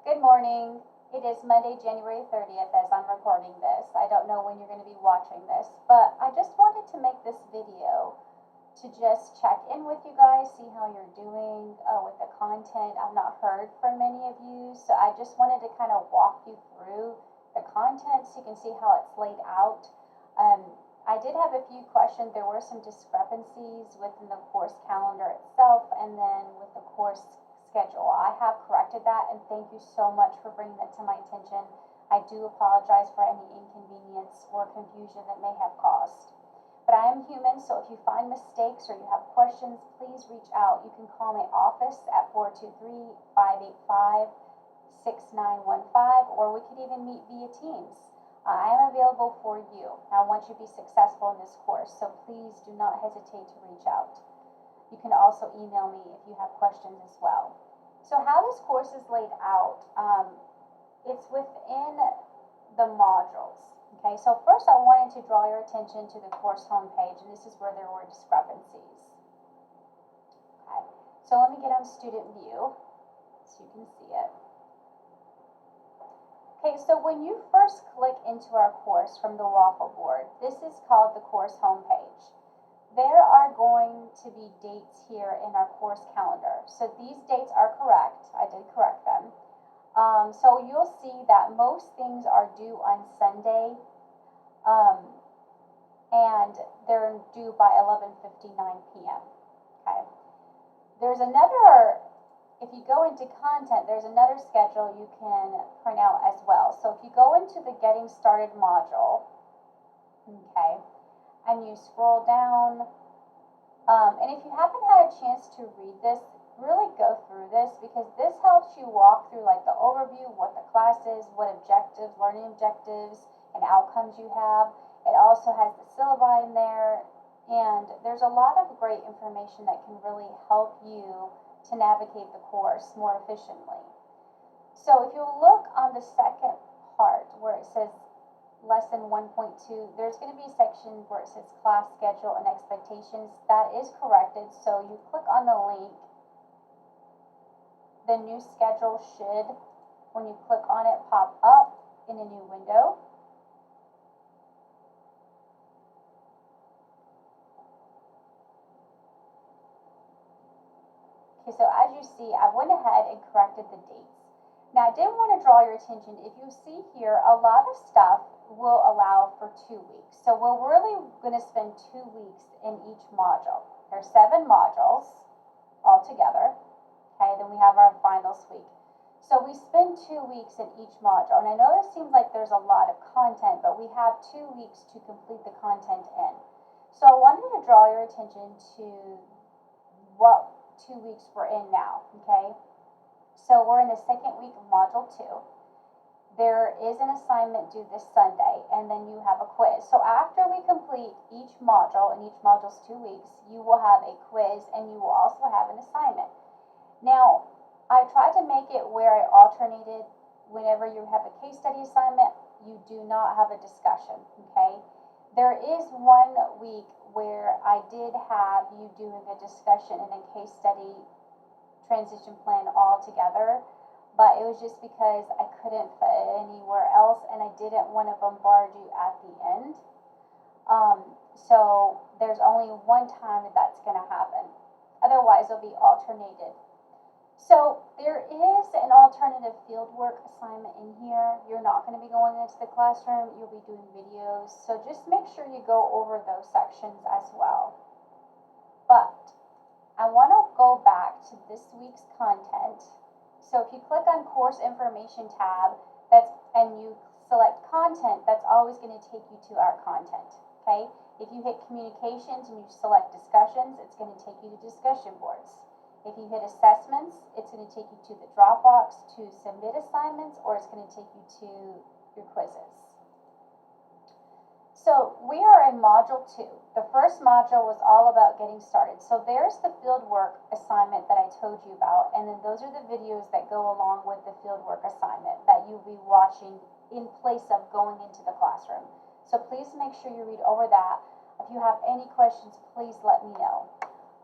Good morning. It is Monday, January 30th as I'm recording this. I don't know when you're going to be watching this, but I just wanted to make this video to just check in with you guys, see how you're doing with the content. I've not heard from many of you, so I just wanted to kind of walk you through the content so you can see how it's laid out. I did have a few questions. There were some discrepancies within the course calendar itself and then with the course schedule. I have corrected that, and thank you so much for bringing that to my attention. I do apologize for any inconvenience or confusion that may have caused. But I am human, so if you find mistakes or you have questions, please reach out. You can call my office at 423-585-6915, or we could even meet via Teams. I am available for you. I want you to be successful in this course, so please do not hesitate to reach out. You can also email me if you have questions as well. So how this course is laid out, it's within the modules. Okay, so first I wanted to draw your attention to the course homepage, and this is where there were discrepancies. Okay, so let me get on student view so you can see it. Okay, so when you first click into our course from the waffle board, this is called the course homepage. There are going to be dates here in our course calendar. So these dates are correct. I did correct them. So you'll see that most things are due on Sunday, and they're due by 11:59 p.m. Okay. There's another, if you go into content, there's another schedule you can print out as well. So if you go into the Getting Started module, okay, and you scroll down, and if you haven't had a chance to read this, really go through this, because this helps you walk through like the overview, what the class is, what objectives, learning objectives, and outcomes you have. It also has the syllabi in there, and there's a lot of great information that can really help you to navigate the course more efficiently. So if you look on the second part where it says lesson 1.2, there's going to be a section where it says class schedule and expectations. That is corrected. So you click on the link. The new schedule should, when you click on it, pop up in a new window. Okay, so as you see, I went ahead and corrected the dates. Now, I did want to draw your attention. If you see here, a lot of stuff will allow for 2 weeks. So we're really going to spend 2 weeks in each module. There's 7 modules altogether. Okay, then we have our finals week. So we spend 2 weeks in each module. And I know this seems like there's a lot of content, but we have 2 weeks to complete the content in. So I wanted to draw your attention to what 2 weeks we're in now, okay? So we're in the second week of module 2. There is an assignment due this Sunday, and then you have a quiz. So after we complete each module, and each module's 2 weeks, you will have a quiz, and you will also have an assignment. Now, I tried to make it where I alternated. Whenever you have a case study assignment, you do not have a discussion, okay? There is 1 week where I did have you doing a discussion and a case study transition plan all together, but it was just because I couldn't fit it anywhere else, and I didn't want to bombard you at the end. So there's only 1 time that that's going to happen. Otherwise, it'll be alternated. So there is an alternative fieldwork assignment in here. You're not going to be going into the classroom. You'll be doing videos. So just make sure you go over those sections as well. But I want to go back to this week's content. So if you click on Course Information tab, and you select Content, that's always going to take you to our content. Okay? If you hit Communications and you select Discussions, it's going to take you to discussion boards. If you hit Assessments, it's going to take you to the Dropbox to submit assignments, or it's going to take you to your quizzes. So we are in Module 2. The first module was all about getting started. So there's the fieldwork assignment that I told you about, and then those are the videos that go along with the fieldwork assignment that you'll be watching in place of going into the classroom. So please make sure you read over that. If you have any questions, please let me know.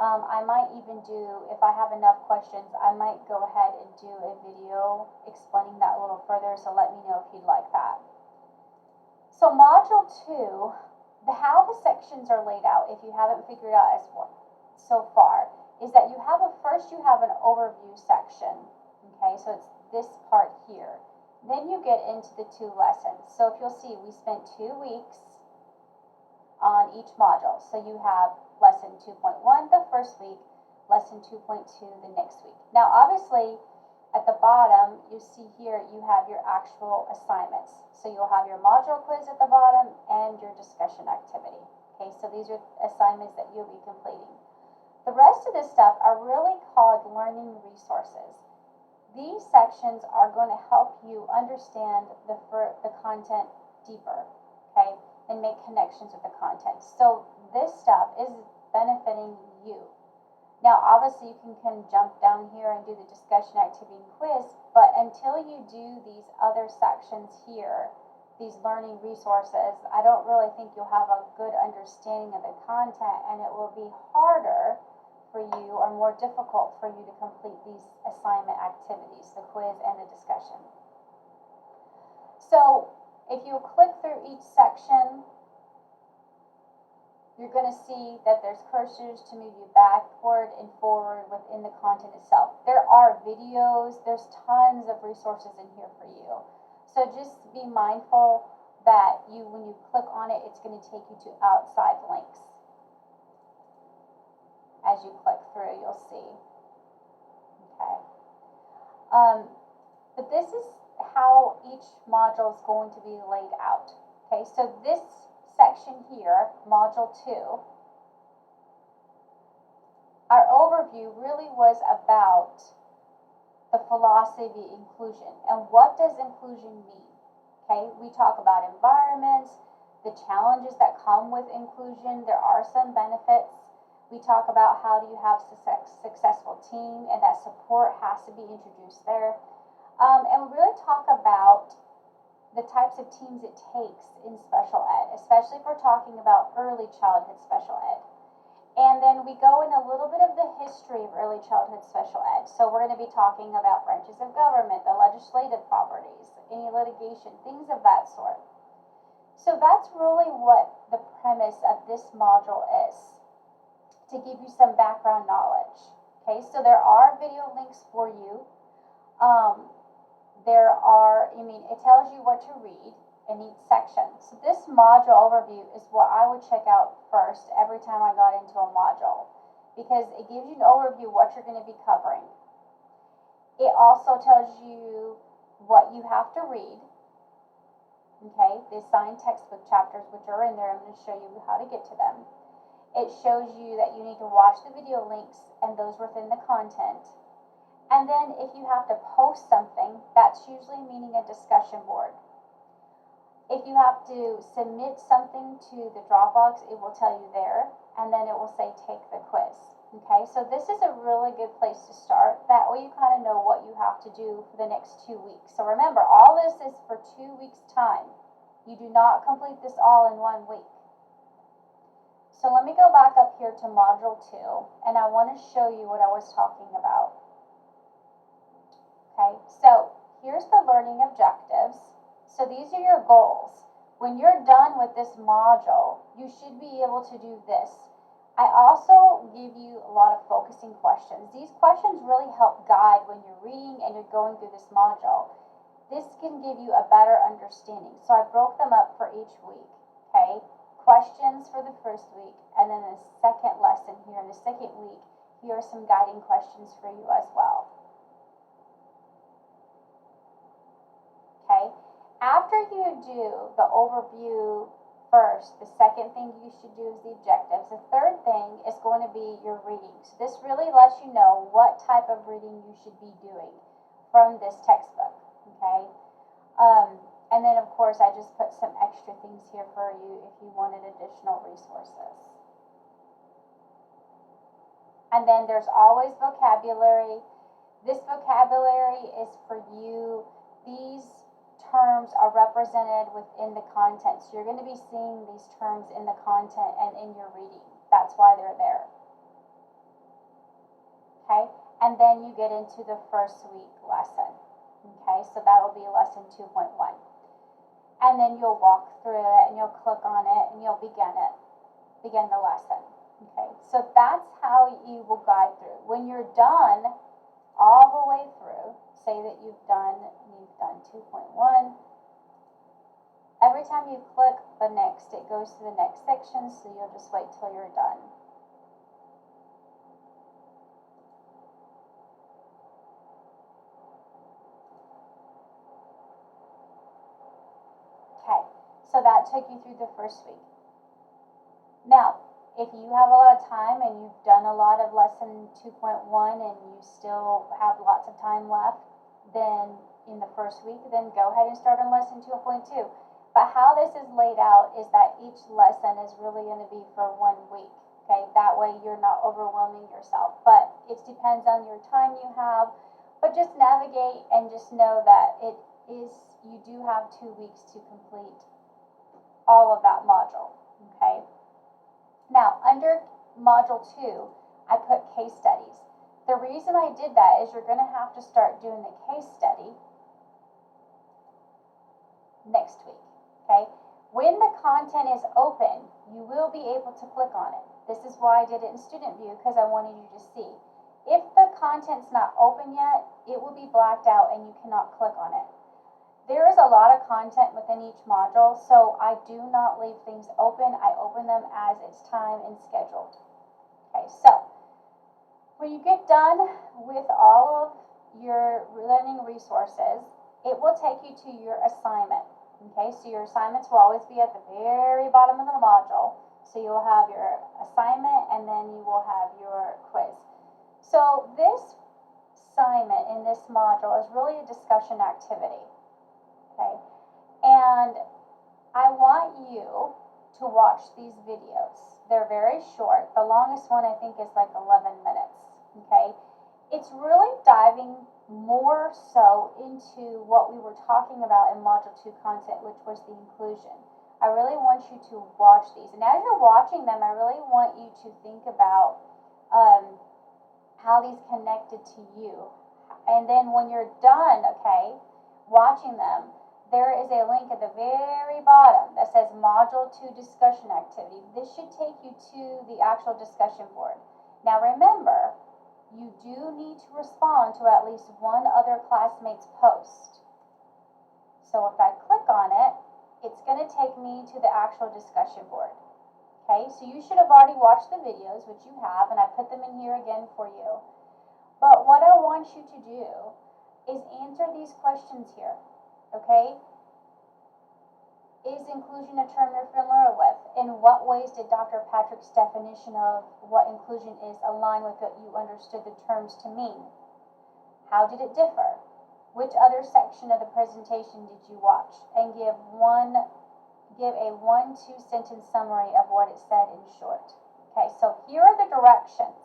I might even do, if I have enough questions, I might go ahead and do a video explaining that a little further, so let me know if you'd like that. So Module 2, how the sections are laid out, if you haven't figured out as well so far, is that you have you have an overview section, okay, so it's this part here. Then you get into the 2 lessons. So if you'll see, we spent 2 weeks on each module. So you have lesson 2.1 the first week, lesson 2.2 the next week. Now obviously at the bottom you see here you have your actual assignments. So you'll have your module quiz at the bottom and your discussion activity. Okay, so these are assignments that you'll be completing. The rest of this stuff are really called learning resources. These sections are going to help you understand the content deeper, okay, and make connections with the content. So this stuff is benefiting you. Now, obviously, you can jump down here and do the discussion activity and quiz, but until you do these other sections here, these learning resources, I don't really think you'll have a good understanding of the content, and it will be harder for you or more difficult for you to complete these assignment activities, the quiz and the discussion. So if you click through each section, you're going to see that there's cursors to move you backward and forward within the content itself. There are videos, there's tons of resources in here for you. So just be mindful that when you click on it, it's going to take you to outside links. As you click through, you'll see. Okay. But this is how each module is going to be laid out. Okay, so this section here, Module 2, our overview really was about the philosophy of inclusion. And what does inclusion mean? Okay, we talk about environments, the challenges that come with inclusion. There are some benefits. We talk about how do you have a successful team, and that support has to be introduced there. And we really talk about the types of teams it takes in special ed, especially if we're talking about early childhood special ed. And then we go in a little bit of the history of early childhood special ed. So we're going to be talking about branches of government, the legislative properties, any litigation, things of that sort. So that's really what the premise of this module is, to give you some background knowledge. Okay, so there are video links for you. It tells you what to read in each section. So this module overview is what I would check out first every time I got into a module, because it gives you an overview of what you're going to be covering. It also tells you what you have to read. Okay, the assigned textbook chapters which are in there, I'm going to show you how to get to them. It shows you that you need to watch the video links and those within the content. And then if you have to post something, that's usually meaning a discussion board. If you have to submit something to the Dropbox, it will tell you there, and then it will say take the quiz. Okay, so this is a really good place to start. That way you kind of know what you have to do for the next 2 weeks. So remember, all this is for 2 weeks' time. You do not complete this all in 1 week. So let me go back up here to Module 2, and I want to show you what I was talking about. Okay, so here's the learning objectives. So these are your goals. When you're done with this module, you should be able to do this. I also give you a lot of focusing questions. These questions really help guide when you're reading and you're going through this module. This can give you a better understanding. So I broke them up for each week. Okay, questions for the first week, and then the second lesson here in the second week, here are some guiding questions for you as well. Okay, after you do the overview first, the second thing you should do is the objectives. The third thing is going to be your reading. So this really lets you know what type of reading you should be doing from this textbook. Okay, and then of course I just put some extra things here for you if you wanted additional resources. And then there's always vocabulary. This vocabulary is for you. These terms are represented within the content. So you're going to be seeing these terms in the content and in your reading. That's why they're there. okay? And then you get into the first week lesson, okay? So that will be lesson 2.1. And then you'll walk through it, and you'll click on it, and you'll begin the lesson, okay? So that's how you will guide through. When you're done all the way through, say that you've done 2.1, every time you click the next, it goes to the next section, so you'll just wait till you're done. Okay, so that took you through the first week. Now, if you have a lot of time and you've done a lot of lesson 2.1 and you still have lots of time left, then in the first week, then go ahead and start on lesson 2.2. But how this is laid out is that each lesson is really going to be for 1 week. Okay, that way you're not overwhelming yourself. But it depends on your time you have. But just navigate and just know that you do have 2 weeks to complete all of that module. Okay. Now, under Module 2, I put case studies. The reason I did that is you're going to have to start doing the case study next week, okay? When the content is open, you will be able to click on it. This is why I did it in Student View, because I wanted you to see. If the content's not open yet, it will be blacked out and you cannot click on it. There is a lot of content within each module, so I do not leave things open. I open them as it's time and scheduled. Okay, so when you get done with all of your learning resources, it will take you to your assignment. Okay, so your assignments will always be at the very bottom of the module. So you'll have your assignment and then you will have your quiz. So this assignment in this module is really a discussion activity. Okay, and I want you to watch these videos. They're very short. The longest one I think is like 11 minutes. Okay, it's really diving more so into what we were talking about in Module 2 content, which was the inclusion. I really want you to watch these, and as you're watching them, I really want you to think about how these connected to you. And then when you're done, okay, watching them, there is a link at the very bottom that says Module 2 Discussion Activity. This should take you to the actual discussion board. Now remember, you do need to respond to at least one other classmate's post. So if I click on it, it's going to take me to the actual discussion board. Okay, so you should have already watched the videos, which you have, and I put them in here again for you. But what I want you to do is answer these questions here. Okay? Is inclusion a term you're familiar with? In what ways did Dr. Patrick's definition of what inclusion is align with what you understood the terms to mean? How did it differ? Which other section of the presentation did you watch? And give a 1-2 sentence summary of what it said in short. Okay, so here are the directions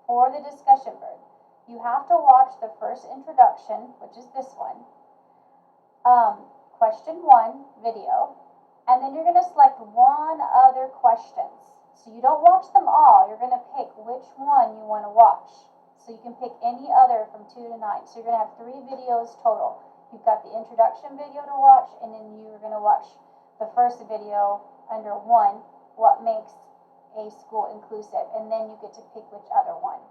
for the discussion board. You have to watch the first introduction, which is this one. Question 1 video, and then you're going to select one other questions. So you don't watch them all, you're going to pick which one you want to watch. So you can pick any other from 2 to 9. So you're going to have 3 videos total. You've got the introduction video to watch, and then you're going to watch the first video under 1, what makes a school inclusive, and then you get to pick which other one.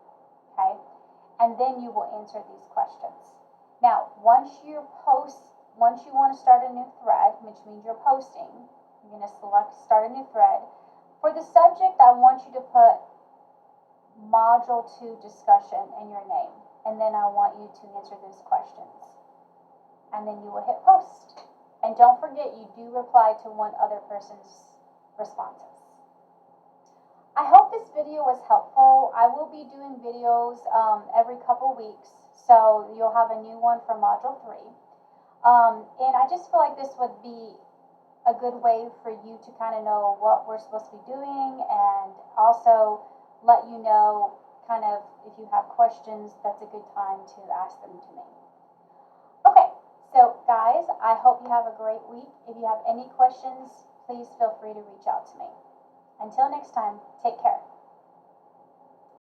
Okay, and then you will answer these questions. Now, once you want to start a new thread, which means you're posting, you're going to select Start a New Thread. For the subject, I want you to put Module 2 Discussion and your name. And then I want you to answer those questions. And then you will hit Post. And don't forget, you do reply to one other person's responses. I hope this video was helpful. I will be doing videos every couple weeks. So you'll have a new one for Module 3. And I just feel like this would be a good way for you to kind of know what we're supposed to be doing, and also let you know kind of if you have questions, that's a good time to ask them to me. Okay, so guys, I hope you have a great week. If you have any questions, please feel free to reach out to me. Until next time, take care.